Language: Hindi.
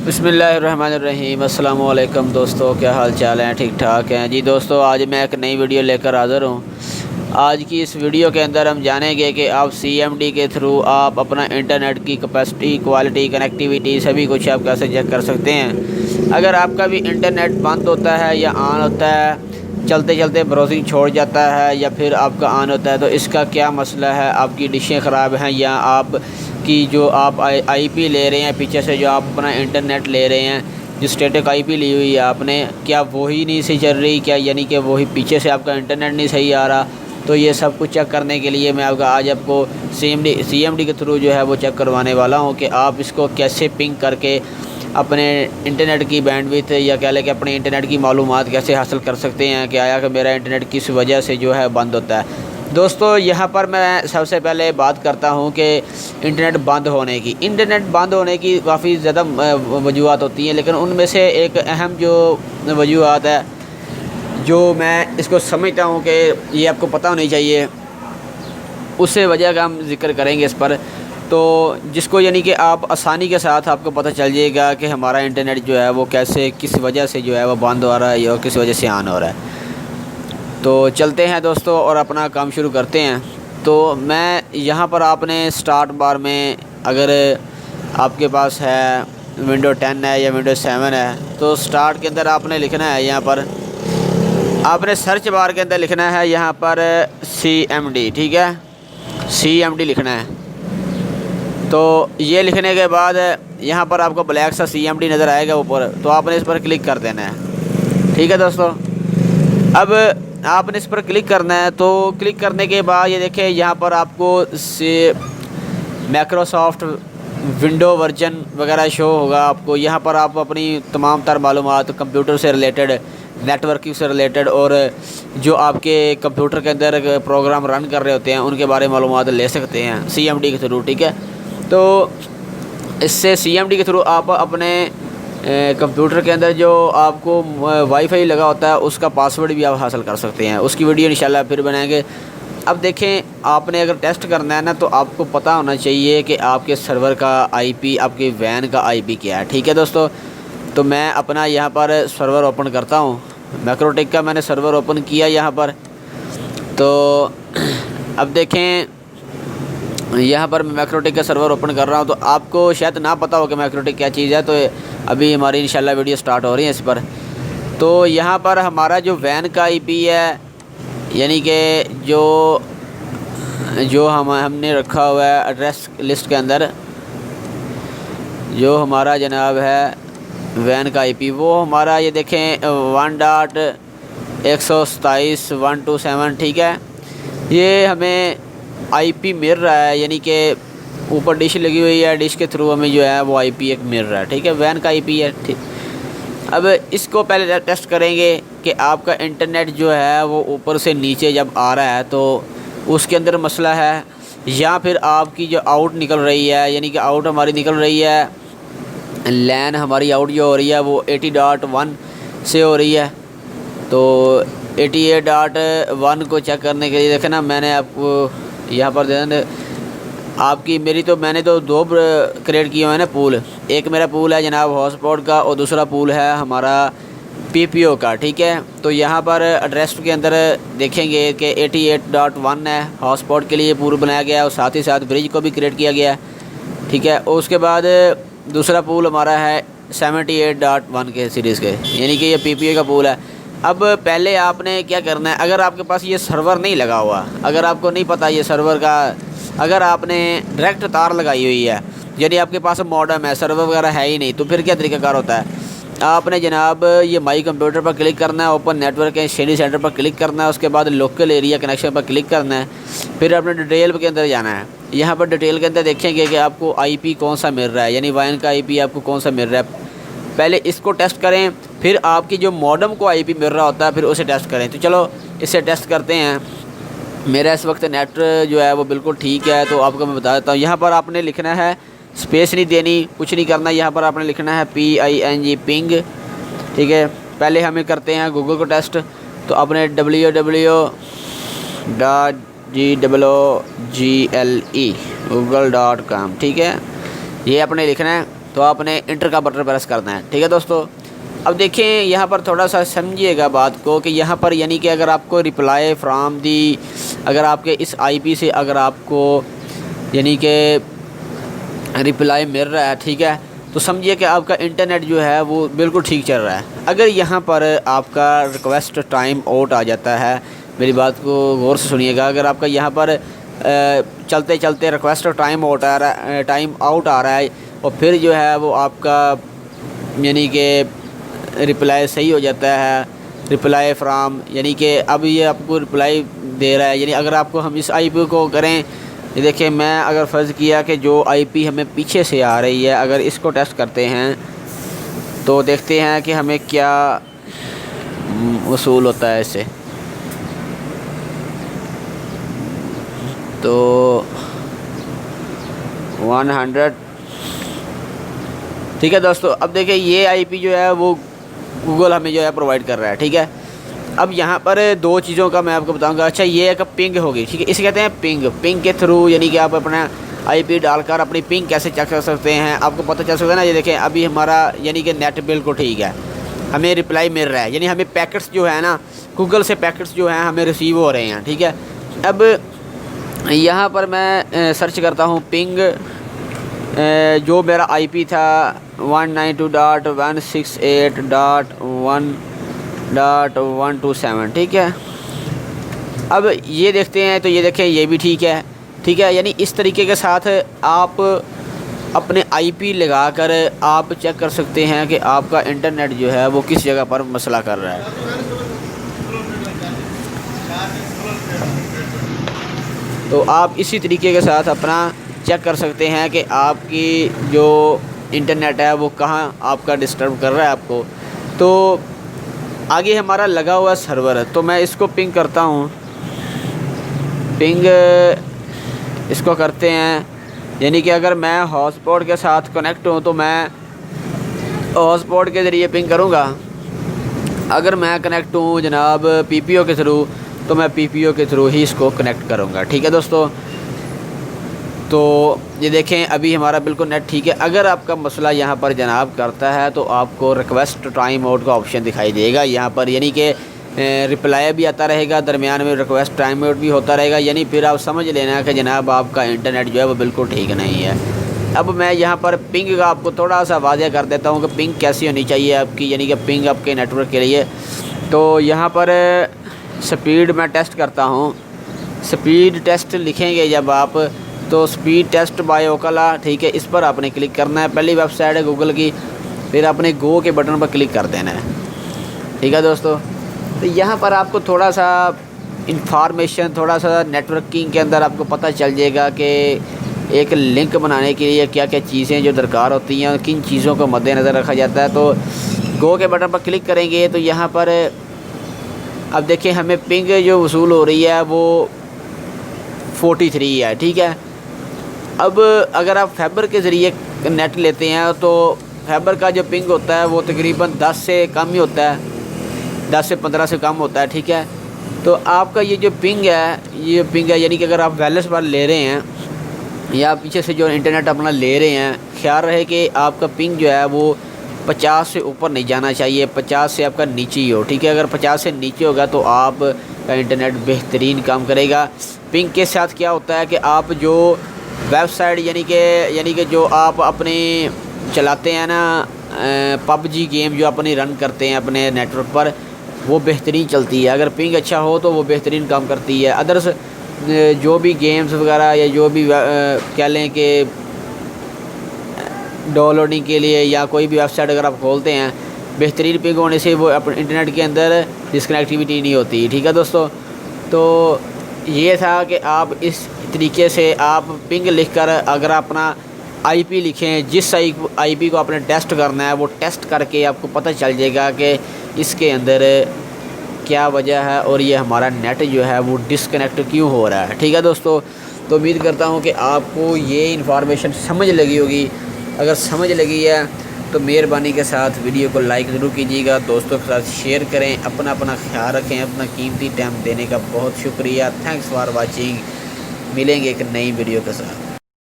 बिस्मिल्लाहिर्रहमानिर्रहीम। अस्सलाम वालेकुम दोस्तों, क्या हाल चाल हैं? ठीक ठाक हैं जी दोस्तों। आज मैं एक नई वीडियो लेकर हाज़िर हूँ। आज की इस वीडियो के अंदर हम जानेंगे कि आप CMD के थ्रू आप अपना इंटरनेट की कैपेसिटी, क्वालिटी, कनेक्टिविटी सभी कुछ आप कैसे चेक कर सकते हैं। अगर आपका भी इंटरनेट बंद होता है या ऑन होता है, चलते चलते ब्राउजिंग छोड़ जाता है या फिर आपका ऑन होता है, तो इसका क्या मसला है? आपकी डिशें ख़राब हैं या आप की जो आप IP ले रहे हैं पीछे से, जो आप अपना इंटरनेट ले रहे हैं, जो स्टैटिक IP ली हुई है आपने, क्या वही नहीं सही चल रही? क्या यानी कि वही पीछे से आपका इंटरनेट नहीं सही आ रहा? तो ये सब कुछ चेक करने के लिए मैं आज आपको CMD के थ्रू जो है वो चेक करवाने वाला हूँ कि आप इसको कैसे पिंग करके अपने इंटरनेट की बैंडविड्थ या कह लें कि अपने इंटरनेट की मालूमात कैसे हासिल कर सकते हैं कि आया कि मेरा इंटरनेट किस वजह से जो है बंद होता है। दोस्तों, यहाँ पर मैं सबसे पहले बात करता हूँ कि इंटरनेट बंद होने की। इंटरनेट बंद होने की काफ़ी ज़्यादा वजूहत होती हैं, लेकिन उनमें से एक अहम जो वजूहत है, जो मैं इसको समझता हूँ कि ये आपको पता होनी चाहिए, उससे वजह का हम ज़िक्र करेंगे इस पर। तो जिसको यानी कि आप आसानी के साथ आपको पता चल जाएगा कि हमारा इंटरनेट जो है वो कैसे, किस वजह से जो है वो बंद हो रहा है या किस वजह से ऑन हो रहा है। तो चलते हैं दोस्तों और अपना काम शुरू करते हैं। तो मैं यहाँ पर आपने स्टार्ट बार में, अगर आपके पास है विंडो 10 है या विंडो 7 है, तो स्टार्ट के अंदर आपने लिखना है, यहाँ पर आपने सर्च बार के अंदर लिखना है यहाँ पर CMD। ठीक है, CMD लिखना है। तो ये लिखने के बाद यहाँ पर आपको ब्लैक सा CMD नज़र आएगा ऊपर, तो आपने इस पर क्लिक कर देना है। ठीक है दोस्तों, अब आपने इस पर क्लिक करना है। तो क्लिक करने के बाद ये देखें, यहाँ पर आपको माइक्रोसॉफ्ट विंडो वर्जन वगैरह शो होगा आपको। यहाँ पर आप अपनी तमाम तर मालूमात कंप्यूटर से रिलेटेड, नेटवर्किंग से रिलेटेड और जो आपके कंप्यूटर के अंदर प्रोग्राम रन कर रहे होते हैं उनके बारे में मालूमात ले सकते हैं CMD के थ्रू। ठीक है, तो इससे CMD के थ्रू आप अपने कंप्यूटर के अंदर जो आपको वाईफाई लगा होता है उसका पासवर्ड भी आप हासिल कर सकते हैं। उसकी वीडियो इंशाल्लाह फिर बनाएंगे। अब देखें, आपने अगर टेस्ट करना है ना, तो आपको पता होना चाहिए कि आपके सर्वर का IP, आपके वैन का IP क्या है। ठीक है दोस्तों, तो मैं अपना यहाँ पर सर्वर ओपन करता हूँ। मैक्रोटेक का मैंने सर्वर ओपन किया यहाँ पर। तो अब देखें, यहाँ पर मैं मैक्रोटेक का सर्वर ओपन कर रहा हूँ। तो आपको शायद ना पता हो कि मैक्रोटेक क्या चीज़ है, तो अभी हमारी इंशाल्लाह वीडियो स्टार्ट हो रही है इस पर। तो यहाँ पर हमारा जो वैन का IP है, यानी कि जो हमने रखा हुआ है एड्रेस लिस्ट के अंदर, जो हमारा जनाब है वैन का IP, वो हमारा ये देखें 1.127.127। ठीक है, ये हमें IP मिल रहा है, यानी कि ऊपर डिश लगी हुई है, डिश के थ्रू हमें जो है वो IP एक मिल रहा है। ठीक है, वैन का IP है। ठीक, अब इसको पहले टेस्ट करेंगे कि आपका इंटरनेट जो है वो ऊपर से नीचे जब आ रहा है तो उसके अंदर मसला है, या फिर आपकी जो आउट निकल रही है, यानी कि आउट हमारी निकल रही है, लैन हमारी आउट जो हो रही है वो 80.1 से हो रही है। तो 88.1 को चेक करने के लिए देखें ना, मैंने आपको यहाँ पर देना आपकी मैंने तो दो क्रिएट किए हुए हैं ना पूल। एक मेरा पूल है जनाब हॉटस्पॉट का और दूसरा पूल है हमारा PPO का। ठीक है, तो यहाँ पर एड्रेस के अंदर देखेंगे कि 88.1 है, हॉटस्पॉट के लिए पूल बनाया गया है और साथ ही साथ ब्रिज को भी क्रिएट किया गया है। ठीक है, और उसके बाद दूसरा पूल हमारा है 78.1 के सीरीज़ के, यानी कि ये PPO का पूल है। अब पहले आपने क्या करना है, अगर आपके पास ये सर्वर नहीं लगा हुआ, अगर आपको नहीं पता ये सर्वर का, अगर आपने डायरेक्ट तार लगाई हुई है, यदि आपके पास मॉडेम है, सर्वर वगैरह है ही नहीं, तो फिर क्या तरीक़ाकार होता है? आपने जनाब ये माई कंप्यूटर पर क्लिक करना है, ओपन नेटवर्क के शेडी सेंटर पर क्लिक करना है, उसके बाद लोकल एरिया कनेक्शन पर क्लिक करना है, फिर आपने डिटेल के अंदर जाना है। यहाँ पर डिटेल के अंदर देखेंगे कि आपको IP कौन सा मिल रहा है, यानी वैन का IP आपको कौन सा मिल रहा है। पहले इसको टेस्ट करें, फिर आपकी जो मॉडेम को IP मिल रहा होता है फिर उसे टेस्ट करें। तो चलो इसे टेस्ट करते हैं। मेरा इस वक्त नेट जो है वो बिल्कुल ठीक है, तो आपको मैं बता देता हूँ। यहाँ पर आपने लिखना है, स्पेस नहीं देनी, कुछ नहीं करना, यहाँ पर आपने लिखना है PING पिंग। ठीक है, पहले हमें करते हैं गूगल को टेस्ट। तो आपने www.google.com, ठीक है, ये आपने लिखना है। तो आपने इंटर का बटन प्रेस करना है। ठीक है दोस्तों, अब देखें यहाँ पर थोड़ा सा समझिएगा बात को कि यहाँ पर यानी कि अगर आपको रिप्लाई फ्राम दी, अगर आपके इस आईपी से अगर आपको यानी कि रिप्लाई मिल रहा है, ठीक है, तो समझिए कि आपका इंटरनेट जो है वो बिल्कुल ठीक चल रहा है। अगर यहाँ पर आपका रिक्वेस्ट टाइम आउट आ जाता है, मेरी बात को गौर से सुनिएगा, अगर आपका यहाँ पर चलते चलते रिक्वेस्ट टाइम आउट आ रहा है और फिर जो है वो आपका यानी कि रिप्लाई सही हो जाता है, रिप्लाई फ्राम यानी कि अब ये आपको रिप्लाई दे रहा है। यानी अगर आपको हम इस आईपी को करें, ये देखिए, मैं अगर फ़र्ज़ किया कि जो आईपी हमें पीछे से आ रही है, अगर इसको टेस्ट करते हैं तो देखते हैं कि हमें क्या वसूल होता है इससे। तो 100, ठीक है दोस्तों। अब देखिए ये आईपी जो है वो गूगल हमें जो है प्रोवाइड कर रहा है। ठीक है, अब यहाँ पर दो चीज़ों का मैं आपको बताऊंगा। अच्छा, ये एक पिंग होगी, ठीक है, इसे कहते हैं पिंग के थ्रू यानी कि आप अपना आईपी डालकर अपनी पिंग कैसे चेक कर सकते हैं, आपको पता चल सकता है ना। ये देखें, अभी हमारा यानी कि नेट बिल्कुल ठीक है, हमें रिप्लाई मिल रहा है, यानी हमें पैकेट्स जो है ना, गूगल से पैकेट्स जो हैं हमें रिसीव हो रहे हैं। ठीक है, अब यहाँ पर मैं सर्च करता हूँ पिंग, जो मेरा आईपी था 192.168.1.127, ठीक है। अब ये देखते हैं, तो ये देखें, ये भी ठीक है, ठीक है। यानी इस तरीके के साथ आप अपने आईपी लगाकर आप चेक कर सकते हैं कि आपका इंटरनेट जो है वो किस जगह पर मसला कर रहा है। तो आप इसी तरीके के साथ अपना चेक कर सकते हैं कि आपकी जो इंटरनेट है वो कहाँ आपका डिस्टर्ब कर रहा है आपको। तो आगे हमारा लगा हुआ सर्वर है, तो मैं इसको पिंग करता हूँ। पिंग इसको करते हैं, यानी कि अगर मैं हॉटस्पॉट के साथ कनेक्ट हूँ तो मैं हॉटस्पॉट के ज़रिए पिंग करूँगा। अगर मैं कनेक्ट हूँ जनाब पीपीओ के थ्रू, तो मैं पीपीओ के थ्रू ही इसको कनेक्ट करूँगा। ठीक है दोस्तों, तो ये देखें अभी हमारा बिल्कुल नेट ठीक है। अगर आपका मसला यहाँ पर जनाब करता है तो आपको रिक्वेस्ट टाइम आउट का ऑप्शन दिखाई देगा यहाँ पर, यानी कि रिप्लाई भी आता रहेगा, दरमियान में रिक्वेस्ट टाइम आउट भी होता रहेगा। यानी फिर आप समझ लेना कि जनाब आपका इंटरनेट जो है वो बिल्कुल ठीक नहीं है। अब मैं यहाँ पर पिंग का आपको थोड़ा सा वाज़ह कर देता हूँ कि पिंग कैसी होनी चाहिए आपकी, यानी कि पिंग आपके नेटवर्क के लिए। तो यहाँ पर स्पीड मैं टेस्ट करता हूँ, स्पीड टेस्ट लिखेंगे जब आप, तो स्पीड टेस्ट बाय ओकला, ठीक है, इस पर आपने क्लिक करना है। पहली वेबसाइट है गूगल की, फिर आपने गो के बटन पर क्लिक कर देना है। ठीक है दोस्तों, तो यहाँ पर आपको थोड़ा सा इंफॉर्मेशन, थोड़ा सा नेटवर्किंग के अंदर आपको पता चल जाएगा कि एक लिंक बनाने के लिए क्या क्या चीज़ें जो दरकार होती हैं, किन चीज़ों को मद्देनज़र रखा जाता है। तो गो के बटन पर क्लिक करेंगे तो यहाँ पर अब देखिए हमें पिंग जो वसूल हो रही है वो 43 है। ठीक है, अब अगर आप फाइबर के ज़रिए नेट लेते हैं तो फाइबर का जो पिंग होता है वो तकरीबन 10 से कम ही होता है, 10 से 15 से कम होता है। ठीक है, तो आपका ये जो पिंग है, ये पिंग है, यानी कि अगर आप वायरलेस वाला ले रहे हैं या पीछे से जो इंटरनेट अपना ले रहे हैं, ख्याल रहे कि आपका पिंग जो है वो 50 से ऊपर नहीं जाना चाहिए, 50 से आपका नीचे ही हो। ठीक है, अगर 50 से नीचे होगा तो आपका इंटरनेट बेहतरीन काम करेगा। पिंग के साथ क्या होता है कि आप जो वेबसाइट यानी कि जो आप अपने चलाते हैं ना, पबजी गेम जो अपनी रन करते हैं अपने नेटवर्क पर, वो बेहतरीन चलती है। अगर पिंग अच्छा हो तो वो बेहतरीन काम करती है। अदर्स जो भी गेम्स वगैरह या जो भी कह लें कि डाउनलोडिंग के लिए या कोई भी वेबसाइट अगर आप खोलते हैं, बेहतरीन पिंग होने से वो अपने इंटरनेट के अंदर डिस्कनेक्टिविटी नहीं होती। ठीक है दोस्तों, तो ये था कि आप इस तरीके से आप पिंग लिखकर अगर अपना आईपी लिखें, जिस आईपी को आपने टेस्ट करना है वो टेस्ट करके आपको पता चल जाएगा कि इसके अंदर क्या वजह है और ये हमारा नेट जो है वो डिस्कनेक्ट क्यों हो रहा है। ठीक है दोस्तों, तो उम्मीद करता हूँ कि आपको ये इन्फॉर्मेशन समझ लगी होगी। अगर समझ लगी है तो मेहरबानी के साथ वीडियो को लाइक ज़रूर कीजिएगा, दोस्तों के साथ शेयर करें, अपना ख्याल रखें, अपना कीमती टाइम देने का बहुत शुक्रिया। Thanks for watching. मिलेंगे एक नई वीडियो के साथ।